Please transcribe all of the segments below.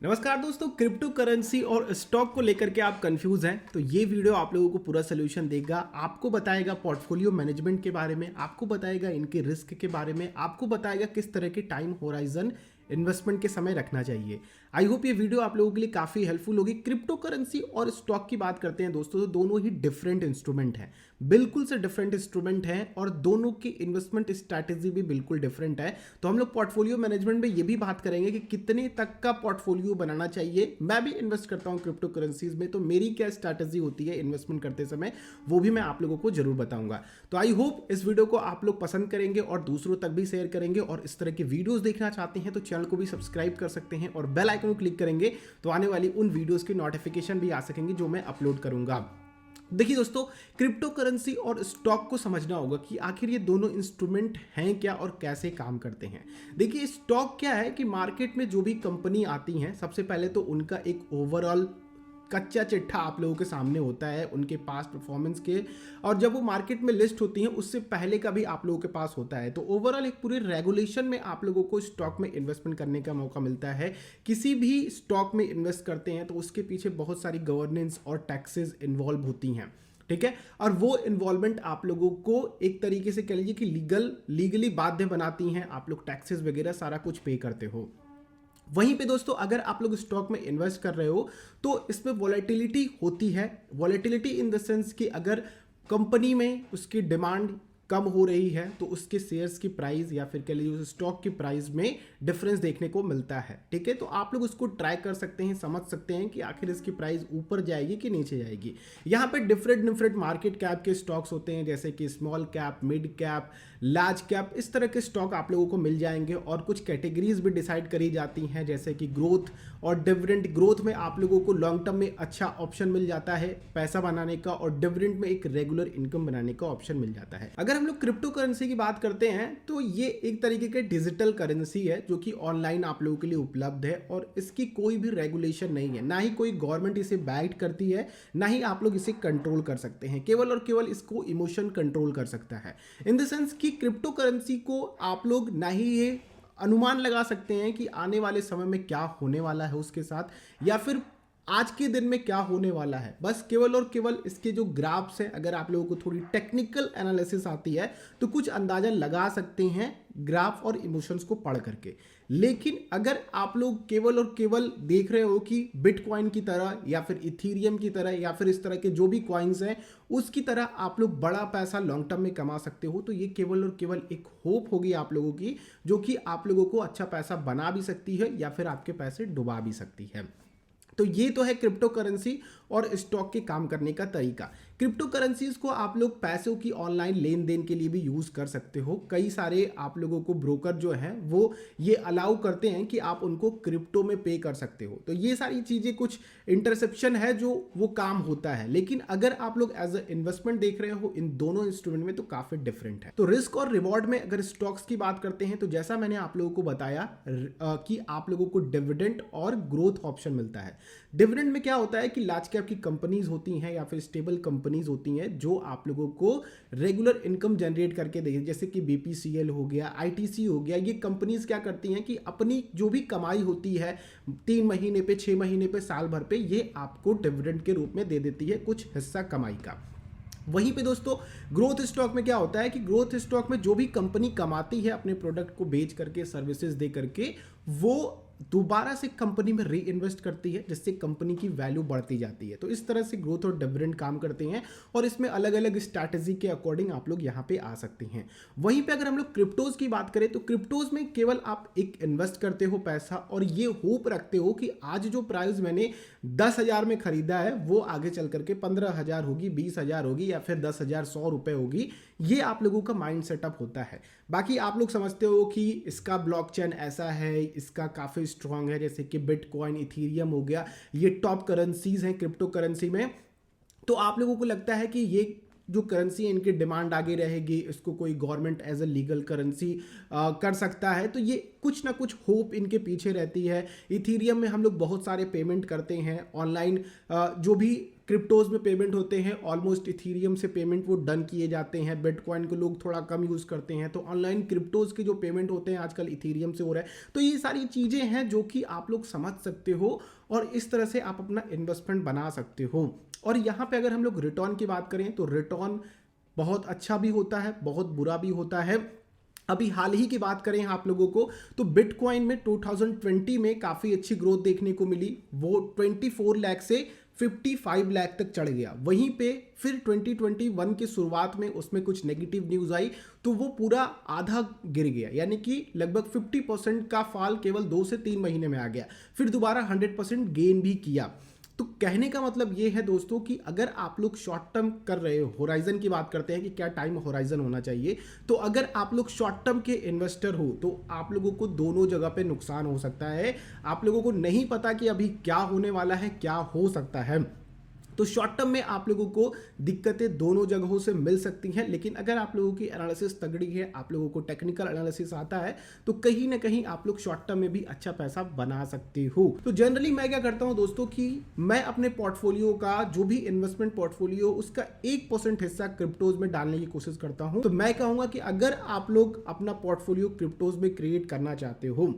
नमस्कार दोस्तों, crypto currency और स्टॉक को लेकर के आप कंफ्यूज हैं तो ये वीडियो आप लोगों को पूरा सोल्यूशन देगा। आपको बताएगा पोर्टफोलियो मैनेजमेंट के बारे में, आपको बताएगा इनके रिस्क के बारे में, आपको बताएगा किस तरह के टाइम होराइजन इन्वेस्टमेंट के समय रखना चाहिए। आई होप ये वीडियो आप लोगों के लिए काफ़ी हेल्पफुल होगी। क्रिप्टो करेंसी और स्टॉक की बात करते हैं दोस्तों, तो दोनों ही डिफरेंट इंस्ट्रूमेंट हैं, बिल्कुल से डिफरेंट इंस्ट्रूमेंट हैं और दोनों की इन्वेस्टमेंट स्ट्रैटेजी भी बिल्कुल डिफरेंट है। तो हम लोग पोर्टफोलियो मैनेजमेंट में ये भी बात करेंगे कि कितने तक का पोर्टफोलियो बनाना चाहिए। मैं भी इन्वेस्ट करता हूँ क्रिप्टो करेंसीज में, तो मेरी क्या स्ट्रैटेजी होती है इन्वेस्टमेंट करते समय, वो भी मैं आप लोगों को जरूर बताऊंगा। तो आई होप इस वीडियो को आप लोग पसंद करेंगे और दूसरों तक भी शेयर करेंगे। और इस तरह की वीडियोस देखना चाहते हैं तो चैनल को भी सब्सक्राइब कर सकते हैं और बेल आइकन को क्लिक करेंगे तो आने वाली उन वीडियोस की नोटिफिकेशन भी आ सकेंगी जो मैं अपलोड करूंगा। देखिए दोस्तों, क्रिप्टो करेंसी और स्टॉक को समझना होगा कि आखिर ये दोनों इंस्ट्रूमेंट हैं क्या और कैसे काम करते हैं। देखिए, स्टॉक क्या है कि मार्केट में जो भी कंपनी आती हैं, सबसे पहले तो उनका एक ओवरऑल कच्चा चिट्ठा आप लोगों के सामने होता है उनके पास परफॉर्मेंस के, और जब वो मार्केट में लिस्ट होती हैं उससे पहले का भी आप लोगों के पास होता है। तो ओवरऑल एक पूरे रेगुलेशन में आप लोगों को स्टॉक में इन्वेस्टमेंट करने का मौका मिलता है। किसी भी स्टॉक में इन्वेस्ट करते हैं तो उसके पीछे बहुत सारी गवर्नेंस और टैक्सेस इन्वॉल्व होती हैं, ठीक है। और वो इन्वॉल्वमेंट आप लोगों को एक तरीके से कह लीजिए कि लीगली बाध्य बनाती हैं। आप लोग टैक्सेस वगैरह सारा कुछ पे करते हो। वहीं पे दोस्तों, अगर आप लोग स्टॉक में इन्वेस्ट कर रहे हो तो इसमें वॉलेटिलिटी होती है। वॉलेटिलिटी इन द सेंस कि अगर कंपनी में उसकी डिमांड कम हो रही है तो उसके शेयर्स की प्राइस या फिर कह लीजिए उस स्टॉक की प्राइस में डिफरेंस देखने को मिलता है, ठीक है। तो आप लोग उसको ट्रैक कर सकते हैं, समझ सकते हैं कि आखिर इसकी प्राइस ऊपर जाएगी कि नीचे जाएगी। यहाँ पे डिफरेंट मार्केट कैप के स्टॉक्स होते हैं, जैसे कि small cap, mid cap, large cap, इस तरह के स्टॉक आप लोगों को मिल जाएंगे। और कुछ कैटेगरीज भी डिसाइड करी जाती हैं, जैसे कि ग्रोथ और डिविडेंड। ग्रोथ में आप लोगों को लॉन्ग टर्म में अच्छा ऑप्शन मिल जाता है पैसा बनाने का, और डिविडेंड में एक रेगुलर इनकम बनाने का ऑप्शन मिल जाता है। अगर हम लोग क्रिप्टो करेंसी की बात करते हैं तो ये एक तरीके के डिजिटल करेंसी है जो कि ऑनलाइन आप लोगों के लिए उपलब्ध है, और इसकी कोई भी रेगुलेशन नहीं है, ना ही कोई गवर्नमेंट इसे बैट करती है, ना ही आप लोग इसे कंट्रोल कर सकते हैं। केवल और केवल इसको इमोशन कंट्रोल कर सकता है। इन द सेंस कि क्रिप्टो करेंसी को आप लोग ना ही ये अनुमान लगा सकते हैं कि आने वाले समय में क्या होने वाला है उसके साथ, या फिर आज के दिन में क्या होने वाला है। बस केवल और केवल इसके जो ग्राफ्स हैं, अगर आप लोगों को थोड़ी टेक्निकल एनालिसिस आती है तो कुछ अंदाजा लगा सकते हैं ग्राफ और इमोशंस को पढ़ करके। लेकिन अगर आप लोग केवल और केवल देख रहे हो कि बिटकॉइन की तरह या फिर इथीरियम की तरह या फिर इस तरह के जो भी कॉइन्स हैं उसकी तरह आप लोग बड़ा पैसा लॉन्ग टर्म में कमा सकते हो, तो ये केवल और केवल एक होप होगी आप लोगों की, जो कि आप लोगों को अच्छा पैसा बना भी सकती है या फिर आपके पैसे डुबा भी सकती है। तो ये तो है क्रिप्टो करेंसी और स्टॉक के काम करने का तरीका। क्रिप्टो करेंसीज को आप लोग पैसों की ऑनलाइन लेन देन के लिए भी यूज कर सकते हो। कई सारे आप लोगों को ब्रोकर जो हैं वो ये अलाउ करते हैं कि आप उनको क्रिप्टो में पे कर सकते हो। तो ये सारी चीजें कुछ इंटरसेप्शन है जो वो काम होता है। लेकिन अगर आप लोग एज अ इन्वेस्टमेंट देख रहे हो इन दोनों इंस्ट्रूमेंट में तो काफी डिफरेंट है। तो रिस्क और रिवॉर्ड में अगर स्टॉक्स की बात करते हैं तो जैसा मैंने आप लोगों को बताया कि आप लोगों को डिविडेंड और ग्रोथ ऑप्शन मिलता है। डिविडेंड में क्या होता है कि लार्ज कैप की कंपनीज होती हैं या फिर स्टेबल कंपनीज होती हैं जो आप लोगों को रेगुलर इनकम जनरेट करके देगी, जैसे कि बीपीसीएल हो गया, आईटीसी हो गया। ये कंपनीज क्या करती हैं कि अपनी जो भी कमाई होती है 3 महीने पे, 6 महीने पे, साल भर पे, ये आपको डिविडेंड के रूप में दे देती है कुछ हिस्सा कमाई का। वहीं पे दोस्तों, ग्रोथ स्टॉक में क्या होता है कि ग्रोथ स्टॉक में जो भी कंपनी कमाती है अपने प्रोडक्ट को बेच करके, सर्विसेज दे करके, वो दोबारा से कंपनी में री इन्वेस्ट करती है, जिससे कंपनी की वैल्यू बढ़ती जाती है। तो इस तरह से ग्रोथ और डिविडेंड काम करते हैं, और इसमें अलग अलग स्ट्रैटेजी के अकॉर्डिंग आप लोग यहाँ पे आ सकते हैं। वहीं पे अगर हम लोग क्रिप्टोज की बात करें तो क्रिप्टोज में केवल आप एक इन्वेस्ट करते हो पैसा, और ये होप रखते हो कि आज जो प्राइस मैंने 10,000 में खरीदा है वो आगे चल करके 15,000 होगी, 20,000 होगी या फिर 10,000 100 रुपए होगी। ये आप लोगों का माइंड सेटअप होता है। बाकी आप लोग समझते हो कि इसका ब्लॉकचेन ऐसा है, इसका काफ़ी स्ट्रांग है, जैसे कि बिटकॉइन, इथीरियम हो गया, ये टॉप करेंसीज हैं क्रिप्टो करेंसी में। तो आप लोगों को लगता है कि ये जो करेंसी है इनकी डिमांड आगे रहेगी, इसको कोई government as a legal currency कर सकता है। तो ये कुछ ना कुछ होप इनके पीछे रहती है। इथीरियम में हम लोग बहुत सारे पेमेंट करते हैं ऑनलाइन, जो भी क्रिप्टोज में पेमेंट होते हैं ऑलमोस्ट इथीरियम से पेमेंट वो डन किए जाते हैं। बिटकॉइन को लोग थोड़ा कम यूज़ करते हैं, तो ऑनलाइन क्रिप्टोज के जो पेमेंट होते हैं आजकल इथीरियम से हो रहा है। तो ये सारी चीज़ें हैं जो कि आप लोग समझ सकते हो और इस तरह से आप अपना इन्वेस्टमेंट बना सकते हो। और यहाँ पे अगर हम लोग रिटर्न की बात करें तो रिटर्न बहुत अच्छा भी होता है, बहुत बुरा भी होता है। अभी हाल ही की बात करें आप लोगों को तो बिटकॉइन में 2020 में काफ़ी अच्छी ग्रोथ देखने को मिली। वो 24 लाख से 55 लाख तक चढ़ गया। वहीं पे फिर 2021 की शुरुआत में उसमें कुछ नेगेटिव न्यूज़ आई तो वो पूरा आधा गिर गया, यानी कि लगभग 50% का फॉल केवल 2 से 3 महीने में आ गया। फिर दोबारा 100% गेन भी किया। तो कहने का मतलब ये है दोस्तों कि अगर आप लोग शॉर्ट टर्म कर रहे हो, होराइजन की बात करते हैं कि क्या टाइम होराइजन होना चाहिए, तो अगर आप लोग शॉर्ट टर्म के इन्वेस्टर हो तो आप लोगों को दोनों जगह पे नुकसान हो सकता है। आप लोगों को नहीं पता कि अभी क्या होने वाला है, क्या हो सकता है। तो शॉर्ट टर्म में आप लोगों को दिक्कतें दोनों जगहों से मिल सकती हैं, लेकिन अगर आप लोगों की एनालिसिस तगड़ी है, आप लोगों को टेक्निकल एनालिसिस आता है, तो कहीं ना कहीं आप लोग शॉर्ट टर्म में भी अच्छा पैसा बना सकते हो। तो जनरली मैं क्या करता हूं दोस्तों कि मैं अपने पोर्टफोलियो का जो भी इन्वेस्टमेंट पोर्टफोलियो उसका 1% हिस्सा क्रिप्टोज में डालने की कोशिश करता हूं। तो मैं कहूंगा कि अगर आप लोग अपना पोर्टफोलियो क्रिप्टोज में क्रिएट करना चाहते हो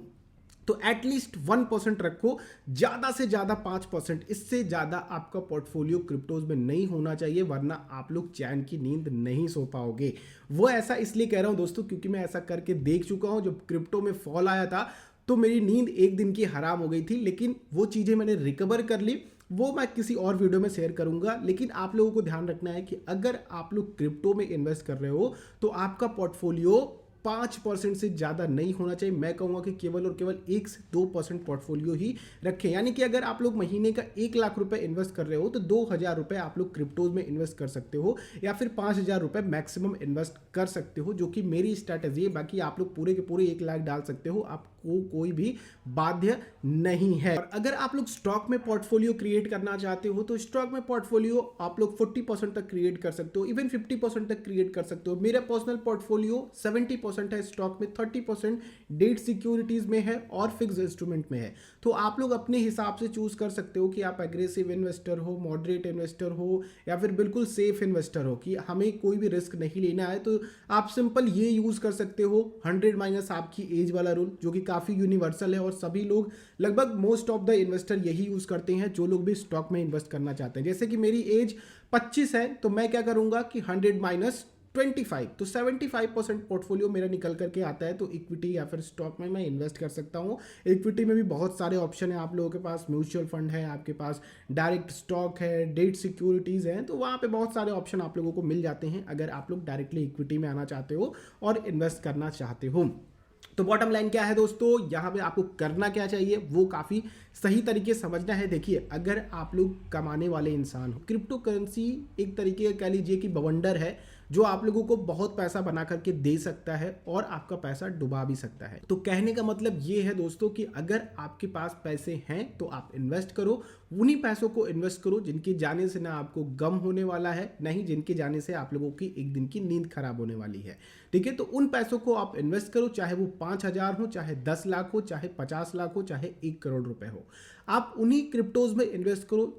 तो एटलीस्ट 1% रखो, ज़्यादा से ज़्यादा 5%, इससे ज़्यादा आपका पोर्टफोलियो क्रिप्टोज में नहीं होना चाहिए, वरना आप लोग चैन की नींद नहीं सो पाओगे। वो ऐसा इसलिए कह रहा हूँ दोस्तों क्योंकि मैं ऐसा करके देख चुका हूँ। जब क्रिप्टो में फॉल आया था तो मेरी नींद एक दिन की हराम हो गई थी, लेकिन वो चीज़ें मैंने रिकवर कर ली। वो मैं किसी और वीडियो में शेयर करूंगा। लेकिन आप लोगों को ध्यान रखना है कि अगर आप लोग क्रिप्टो में इन्वेस्ट कर रहे हो तो आपका पोर्टफोलियो 5% से ज़्यादा नहीं होना चाहिए। मैं कहूँगा कि केवल और केवल 1 से 2% पोर्टफोलियो ही रखें। यानी कि अगर आप लोग महीने का 1 लाख रुपए इन्वेस्ट कर रहे हो तो 2,000 रुपए आप लोग क्रिप्टोज में इन्वेस्ट कर सकते हो, या फिर 5,000 रुपए मैक्सिमम इन्वेस्ट कर सकते हो, जो कि मेरी स्ट्रैटेजी है। बाकी आप लोग पूरे के पूरे 1 लाख डाल सकते हो, आपको कोई भी बाध्य नहीं है। और अगर आप लोग स्टॉक में पोर्टफोलियो क्रिएट करना चाहते हो तो स्टॉक में पोर्टफोलियो आप लोग 40% तक क्रिएट कर सकते हो, इवन 50% तक क्रिएट कर सकते हो। मेरा पर्सनल पोर्टफोलियो 70% है स्टॉक में, 30% डेट सिक्योरिटीज में है और फिक्स इंस्ट्रूमेंट में है। तो आप लोग अपने हिसाब से चूज कर सकते हो कि आप एग्रेसिव इन्वेस्टर हो, मॉडरेट इन्वेस्टर हो, या फिर बिल्कुल सेफ इन्वेस्टर हो कि हमें कोई भी रिस्क नहीं लेना है। तो आप सिंपल ये यूज कर सकते हो 100 माइनस आपकी एज वाला रूल, जो कि काफी यूनिवर्सल है और सभी लोग लगभग मोस्ट ऑफ द इन्वेस्टर यही यूज करते हैं जो लोग भी स्टॉक में इन्वेस्ट करना चाहते हैं। जैसे कि मेरी एज 25 है तो मैं क्या करूंगा कि 100 माइनस 25, तो 75% पोर्टफोलियो मेरा निकल करके आता है। तो इक्विटी या फिर स्टॉक में मैं इन्वेस्ट कर सकता हूँ। इक्विटी में भी बहुत सारे ऑप्शन है, आप लोगों के पास म्यूचुअल फंड है, आपके पास डायरेक्ट स्टॉक है, डेट सिक्योरिटीज है, तो वहाँ पे बहुत सारे ऑप्शन आप लोगों को मिल जाते हैं अगर आप लोग डायरेक्टली इक्विटी में आना चाहते हो और इन्वेस्ट करना चाहते हो। तो बॉटम लाइन क्या है दोस्तों, यहाँ पे आपको करना क्या चाहिए वो काफ़ी सही तरीके से समझना है। देखिए, अगर आप लोग कमाने वाले इंसान हो, क्रिप्टो करेंसी एक तरीके का कह लीजिए कि बवंडर है जो आप लोगों को बहुत पैसा बना करके दे सकता है और आपका पैसा डुबा भी सकता है। तो कहने का मतलब ये है दोस्तों कि अगर आपके पास पैसे हैं तो आप इन्वेस्ट करो, उन्हीं पैसों को इन्वेस्ट करो जिनके जाने से ना आपको गम होने वाला है, नहीं जिनके जाने से आप लोगों की एक दिन की नींद खराब होने वाली है। ठीक है, तो उन पैसों को आप इन्वेस्ट करो, चाहे वो 5,000 हो, चाहे 10 लाख हो, चाहे 50 लाख हो, चाहे 1 करोड़ रुपए हो। आप उन्हीं क्रिप्टोज में इन्वेस्ट करो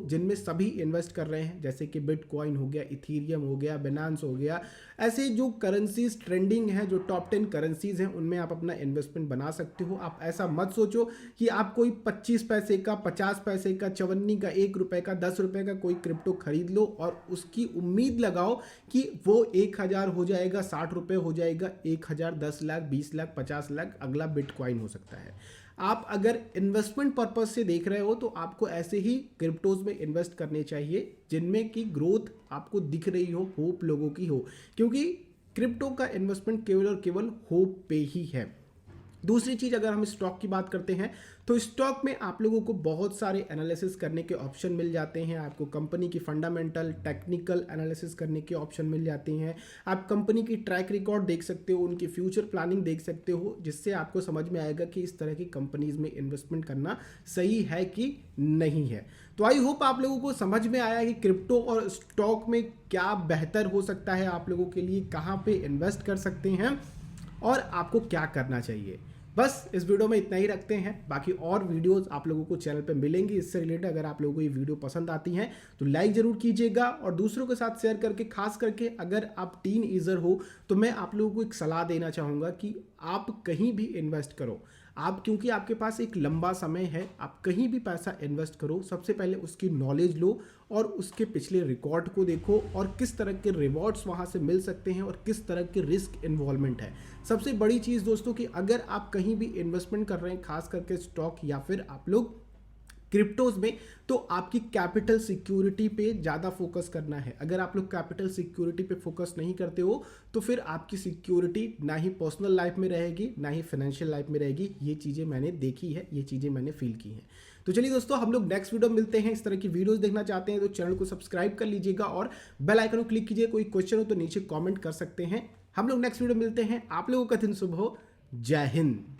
जिनमें सभी इन्वेस्ट कर रहे हैं, जैसे कि बिटकॉइन हो गया, इथीरियम हो गया, बिनांस हो गया। ऐसे जो करेंसीज ट्रेंडिंग है, जो टॉप 10 करेंसीज हैं, उनमें आप अपना इन्वेस्टमेंट बना सकते हो। आप ऐसा मत सोचो कि आप कोई 25 पैसे का, 50 पैसे का, 54 का, 1 रुपए का, 10 रुपए का कोई क्रिप्टो खरीद लो और उसकी उम्मीद लगाओ कि वो 1,000 हो जाएगा, 60 रुपए हो जाएगा, 1,000, 10 लाख, 20 लाख, 50 लाख अगला बिटकॉइन हो सकता है। आप अगर इन्वेस्टमेंट पर्पस से देख रहे हो तो आपको ऐसे ही क्रिप्टोज में इन्वेस्ट करने चाहिए जिनमें की ग्रोथ आपको दिख रही हो, होप लोगों की हो, क्योंकि क्रिप्टो का इन्वेस्टमेंट केवल और केवल होप पे ही है। दूसरी चीज, अगर हम स्टॉक की बात करते हैं तो स्टॉक में आप लोगों को बहुत सारे एनालिसिस करने के ऑप्शन मिल जाते हैं। आपको कंपनी की फंडामेंटल, टेक्निकल एनालिसिस करने के ऑप्शन मिल जाते हैं। आप कंपनी की ट्रैक रिकॉर्ड देख सकते हो, उनकी फ्यूचर प्लानिंग देख सकते हो, जिससे आपको समझ में आएगा कि इस तरह की कंपनीज में इन्वेस्टमेंट करना सही है कि नहीं है। तो आई होप आप लोगों को समझ में आया कि क्रिप्टो और स्टॉक में क्या बेहतर हो सकता है आप लोगों के लिए, कहाँ पे इन्वेस्ट कर सकते हैं और आपको क्या करना चाहिए। बस इस वीडियो में इतना ही रखते हैं, बाकी और वीडियोस आप लोगों को चैनल पे मिलेंगी इससे रिलेटेड। अगर आप लोगों को ये वीडियो पसंद आती हैं तो लाइक जरूर कीजिएगा और दूसरों के साथ शेयर करके, खास करके अगर आप टीन ईजर हो तो मैं आप लोगों को एक सलाह देना चाहूँगा कि आप कहीं भी इन्वेस्ट करो, आप क्योंकि आपके पास एक लंबा समय है, आप कहीं भी पैसा इन्वेस्ट करो, सबसे पहले उसकी नॉलेज लो और उसके पिछले रिकॉर्ड को देखो और किस तरह के रिवॉर्ड्स वहाँ से मिल सकते हैं और किस तरह के रिस्क इन्वॉल्वमेंट है। सबसे बड़ी चीज़ दोस्तों कि अगर आप कहीं भी इन्वेस्टमेंट कर रहे हैं, खास करके स्टॉक या फिर आप लोग क्रिप्टोज में, तो आपकी कैपिटल सिक्योरिटी पे ज़्यादा फोकस करना है। अगर आप लोग कैपिटल सिक्योरिटी पे फोकस नहीं करते हो तो फिर आपकी सिक्योरिटी ना ही पर्सनल लाइफ में रहेगी ना ही फाइनेंशियल लाइफ में रहेगी। ये चीज़ें मैंने देखी है, ये चीज़ें मैंने फील की हैं। तो चलिए दोस्तों, हम लोग नेक्स्ट वीडियो मिलते हैं। इस तरह की वीडियोस देखना चाहते हैं तो चैनल को सब्सक्राइब कर लीजिएगा और बेल आइकन को क्लिक कीजिए। कोई क्वेश्चन हो तो नीचे कॉमेंट कर सकते हैं। हम लोग नेक्स्ट वीडियो मिलते हैं। आप लोगों का दिन शुभ हो। जय हिंद।